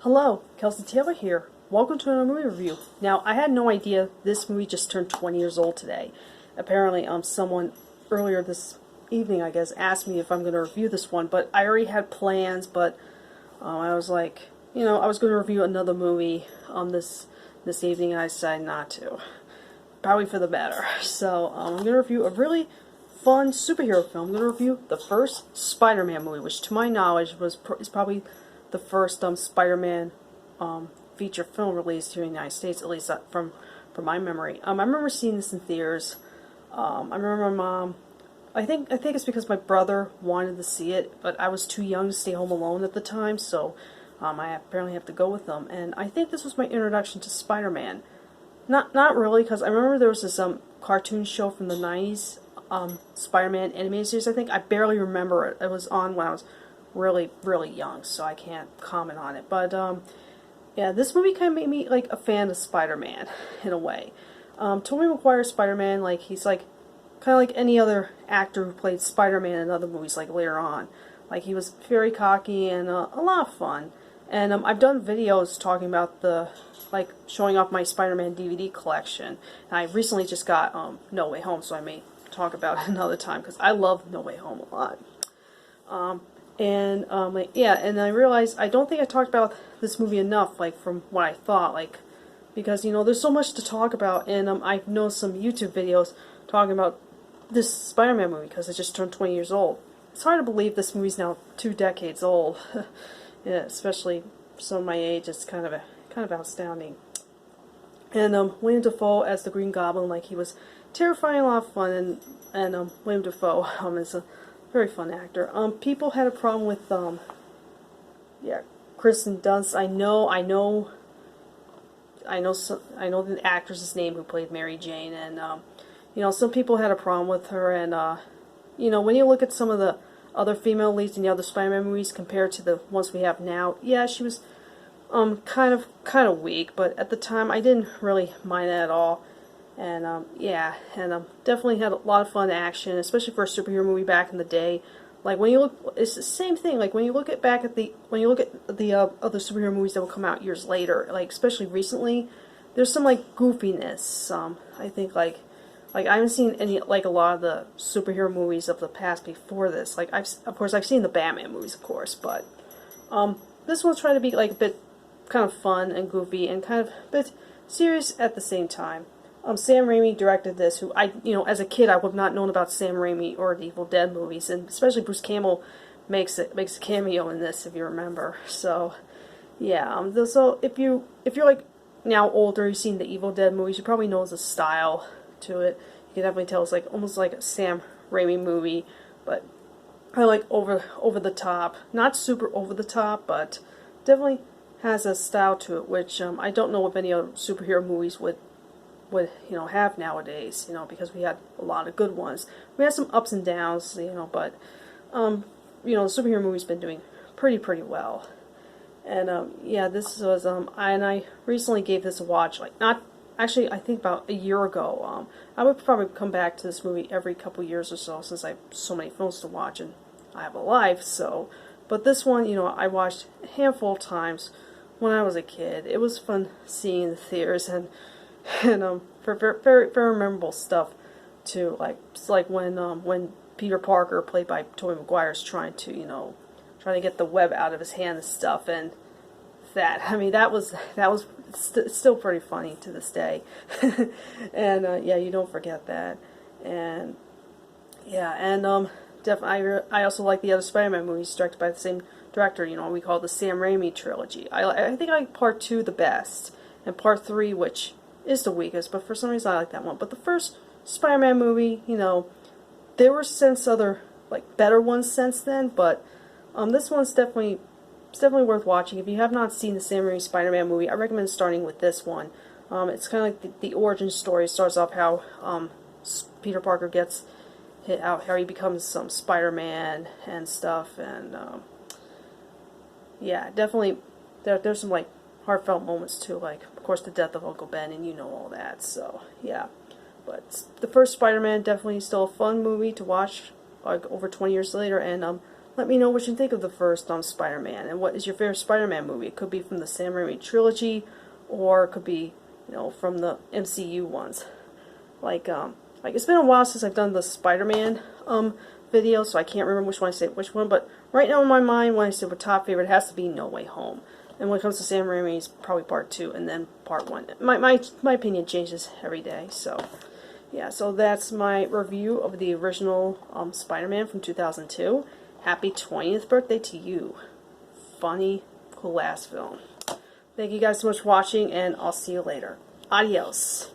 Hello, Kelsey Taylor here. Welcome to another movie review. Now, I had no idea this movie just turned 20 years old today. Apparently, someone earlier this evening, I guess, asked me if I'm going to review this one, but I already had plans, but I was like, I was going to review another movie this evening, and I decided not to. Probably for the better. So, I'm going to review a really fun superhero film. I'm going to review the first Spider-Man movie, which to my knowledge is probably the first Spider-Man feature film released here in the United States, at least from my memory. I remember seeing this in theaters. I remember my mom. I think it's because my brother wanted to see it, but I was too young to stay home alone at the time, so I apparently have to go with them. And I think this was my introduction to Spider-Man. Not really, because I remember there was this cartoon show from the 90s, Spider-Man animated series. I think I barely remember it. It was on when I was really, really young, so I can't comment on it. But, yeah, this movie kind of made me, like, a fan of Spider-Man, in a way. Tobey Maguire's Spider-Man, like, he's, like, kind of like any other actor who played Spider-Man in other movies, like, later on. Like, he was very cocky and a lot of fun. And, I've done videos talking about showing off my Spider-Man DVD collection. And I recently just got, No Way Home, so I may talk about it another time, because I love No Way Home a lot. Yeah, and I realized I don't think I talked about this movie enough, like, from what I thought, like, because, there's so much to talk about, and I've noticed some YouTube videos talking about this Spider-Man movie, because it just turned 20 years old. It's hard to believe this movie's now 2 decades old. Yeah, especially for someone my age, it's kind of astounding. And, William Dafoe as the Green Goblin, like, he was terrifying, a lot of fun, and William Dafoe, is a very fun actor. People had a problem with, yeah, Kristen Dunst. I know the actress's name who played Mary Jane, and, some people had a problem with her, and, when you look at some of the other female leads in the other Spider-Man movies compared to the ones we have now, yeah, she was, kind of weak, but at the time I didn't really mind that at all. And, yeah, and, definitely had a lot of fun action, especially for a superhero movie back in the day. Like, when you look, it's the same thing, like, when you look at the other superhero movies that will come out years later, like, especially recently, there's some, like, goofiness, I think, like, I haven't seen any, like, a lot of the superhero movies of the past before this. Like, of course, I've seen the Batman movies, of course, but, this one's trying to be, like, a bit kind of fun and goofy and kind of a bit serious at the same time. Sam Raimi directed this, who as a kid I would have not known about Sam Raimi or the Evil Dead movies, and especially Bruce Campbell makes a cameo in this, if you remember. So, yeah. So if you're like now older, you've seen the Evil Dead movies, you probably know the style to it. You can definitely tell it's like almost like a Sam Raimi movie, but I like over the top, not super over the top, but definitely has a style to it, which I don't know if any other superhero movies would have nowadays, because we had a lot of good ones. We had some ups and downs, but the superhero movie's been doing pretty well. And yeah, this was I recently gave this a watch, like, not actually, I think about a year ago. I would probably come back to this movie every couple years or so, since I have so many films to watch and I have a life. So, but this one, I watched a handful of times when I was a kid. It was fun seeing in the theaters, and for very, very memorable stuff too. Like when Peter Parker, played by Tobey Maguire, is trying to get the web out of his hand and stuff, and that was still pretty funny to this day. And yeah, you don't forget that. And yeah, and definitely I also like the other Spider-Man movies directed by the same director. We call it the Sam Raimi trilogy. I think I like Part 2 the best, and Part 3, which is the weakest, but for some reason I like that one. But the first Spider-Man movie, there were since other, like, better ones since then, but this one's definitely worth watching. If you have not seen the Sam Raimi Spider-Man movie, I recommend starting with this one. It's kind of like the origin story. It starts off how Peter Parker gets hit out, how he becomes some Spider-Man and stuff, and yeah, definitely there's some, like, heartfelt moments too, like, of course, the death of Uncle Ben, and all that, so, yeah. But the first Spider-Man, definitely still a fun movie to watch, like, over 20 years later, and let me know what you think of the first Spider-Man, and what is your favorite Spider-Man movie. It could be from the Sam Raimi trilogy, or it could be, from the MCU ones. Like it's been a while since I've done the Spider-Man video, so I can't remember which one I said which one, but right now in my mind, when I say what top favorite, it has to be No Way Home. And when it comes to Sam Raimi, it's probably part 2 and then part 1. My opinion changes every day, so yeah, so that's my review of the original Spider-Man from 2002. Happy 20th birthday to you. Funny, cool ass film. Thank you guys so much for watching, and I'll see you later. Adios.